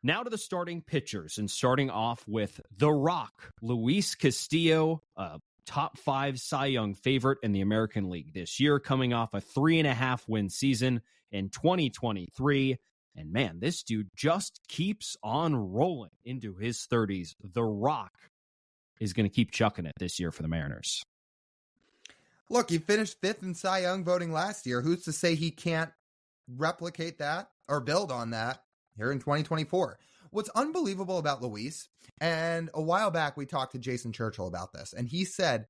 Now to the starting pitchers, and starting off with The Rock, Luis Castillo, top 5 Cy Young favorite in the American League this year, coming off a 3.5 win season in 2023. And man, this dude just keeps on rolling into his 30s. The Rock is going to keep chucking it this year for the Mariners. Look, he finished 5th in Cy Young voting last year. Who's to say he can't replicate that or build on that here in 2024? What's unbelievable about Luis, and a while back we talked to Jason Churchill about this, and he said,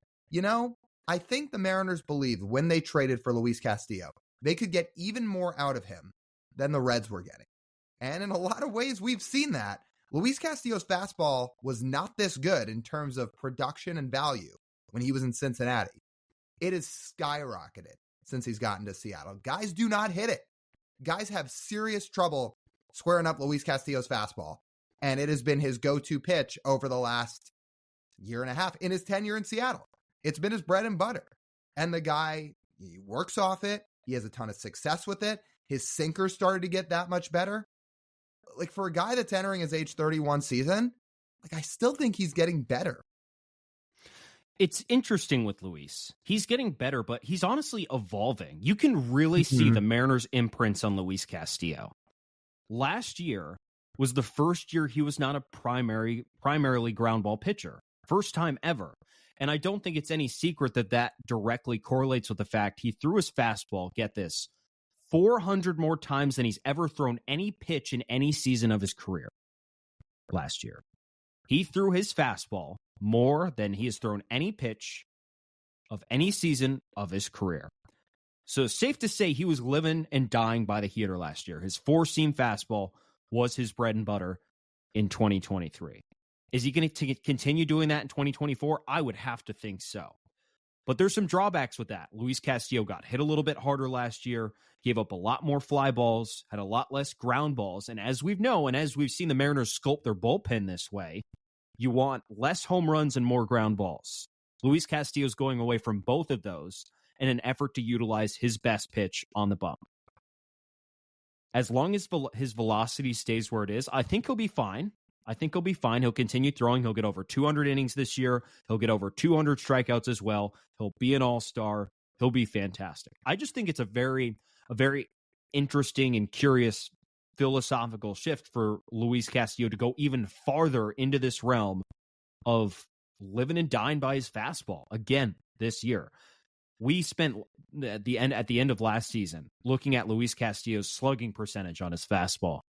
I think the Mariners believed when they traded for Luis Castillo, they could get even more out of him than the Reds were getting. And in a lot of ways, we've seen that. Luis Castillo's fastball was not this good in terms of production and value when he was in Cincinnati. It has skyrocketed since he's gotten to Seattle. Guys do not hit it. Guys have serious trouble squaring up Luis Castillo's fastball. And it has been his go-to pitch over the last year and a half in his tenure in Seattle. It's been his bread and butter. And the guy, he works off it. He has a ton of success with it. His sinker started to get that much better. Like, for a guy that's entering his age 31 season, I still think he's getting better. It's interesting with Luis. He's getting better, but he's honestly evolving. You can really see the Mariners' imprints on Luis Castillo. Last year was the first year he was not a primarily ground ball pitcher. First time ever. And I don't think it's any secret that directly correlates with the fact he threw his fastball, get this, 400 more times than he's ever thrown any pitch in any season of his career last year. He threw his fastball more than he has thrown any pitch of any season of his career. So safe to say he was living and dying by the heater last year. His 4-seam fastball was his bread and butter in 2023. Is he going to continue doing that in 2024? I would have to think so. But there's some drawbacks with that. Luis Castillo got hit a little bit harder last year, gave up a lot more fly balls, had a lot less ground balls. And as we've known, and as we've seen the Mariners sculpt their bullpen this way, you want less home runs and more ground balls. Luis Castillo is going away from both of those in an effort to utilize his best pitch on the bump. As long as his velocity stays where it is, I think he'll be fine. He'll continue throwing. He'll get over 200 innings this year. He'll get over 200 strikeouts as well. He'll be an all-star. He'll be fantastic. I just think it's a very interesting and curious philosophical shift for Luis Castillo to go even farther into this realm of living and dying by his fastball again this year. We spent at the end of last season looking at Luis Castillo's slugging percentage on his fastball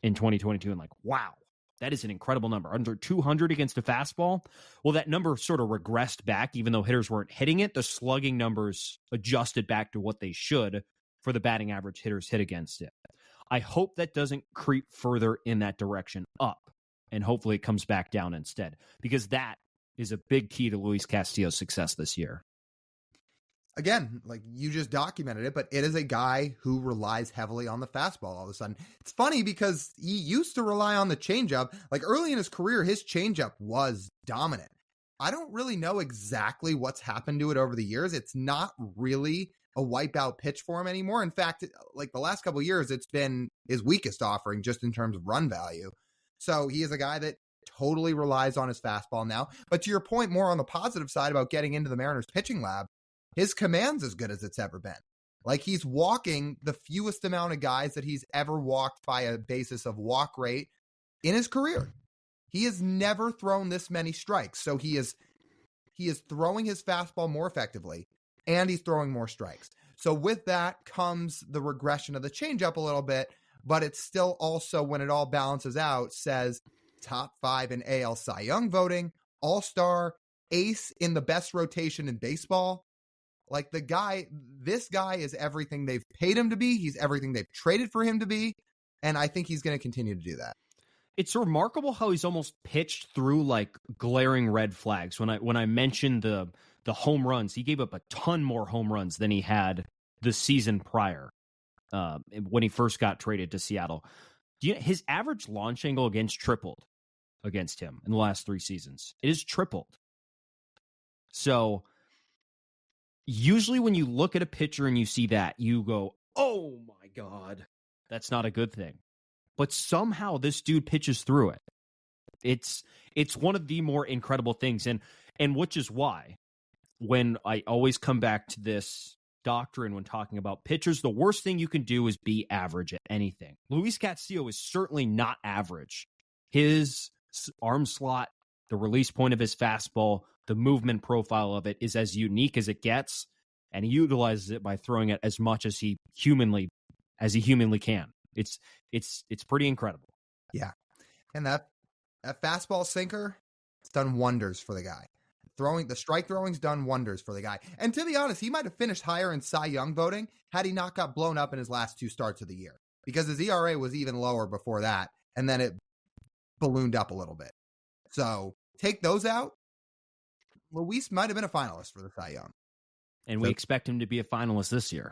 in 2022 and wow, that is an incredible number. Under 200 against a fastball. Well, that number sort of regressed back, even though hitters weren't hitting it. The slugging numbers adjusted back to what they should for the batting average hitters hit against it. I hope that doesn't creep further in that direction up, and hopefully it comes back down instead, because that is a big key to Luis Castillo's success this year. Again, you just documented it, but it is a guy who relies heavily on the fastball all of a sudden. It's funny because he used to rely on the changeup. Early in his career, his changeup was dominant. I don't really know exactly what's happened to it over the years. It's not really a wipeout pitch for him anymore. In fact, the last couple of years, it's been his weakest offering just in terms of run value. So he is a guy that totally relies on his fastball now. But to your point, more on the positive side about getting into the Mariners pitching lab, his command's as good as it's ever been. He's walking the fewest amount of guys that he's ever walked by a basis of walk rate in his career. He has never thrown this many strikes. So he is throwing his fastball more effectively, and he's throwing more strikes. So with that comes the regression of the changeup a little bit, but it's still also, when it all balances out, says top 5 in AL Cy Young voting, all-star, ace in the best rotation in baseball. This guy is everything they've paid him to be. He's everything they've traded for him to be. And I think he's going to continue to do that. It's remarkable how he's almost pitched through glaring red flags. When I mentioned the home runs, he gave up a ton more home runs than he had the season prior when he first got traded to Seattle. His average launch angle tripled against him in the last 3 seasons. It has tripled. So usually when you look at a pitcher and you see that, you go, oh my God, that's not a good thing. but somehow this dude pitches through it. It's one of the more incredible things, and which is why when I always come back to this doctrine when talking about pitchers, the worst thing you can do is be average at anything. Luis Castillo is certainly not average. His arm slot, the release point of his fastball, the movement profile of it is as unique as it gets, and he utilizes it by throwing it as much as he humanly can. It's pretty incredible. Yeah, and that fastball sinker, it's done wonders for the guy. The strike throwing's done wonders for the guy. And to be honest, he might have finished higher in Cy Young voting had he not got blown up in his last 2 starts of the year, because his ERA was even lower before that, and then it ballooned up a little bit. So take those out, Luis might have been a finalist for the Cy Young. And we expect him to be a finalist this year.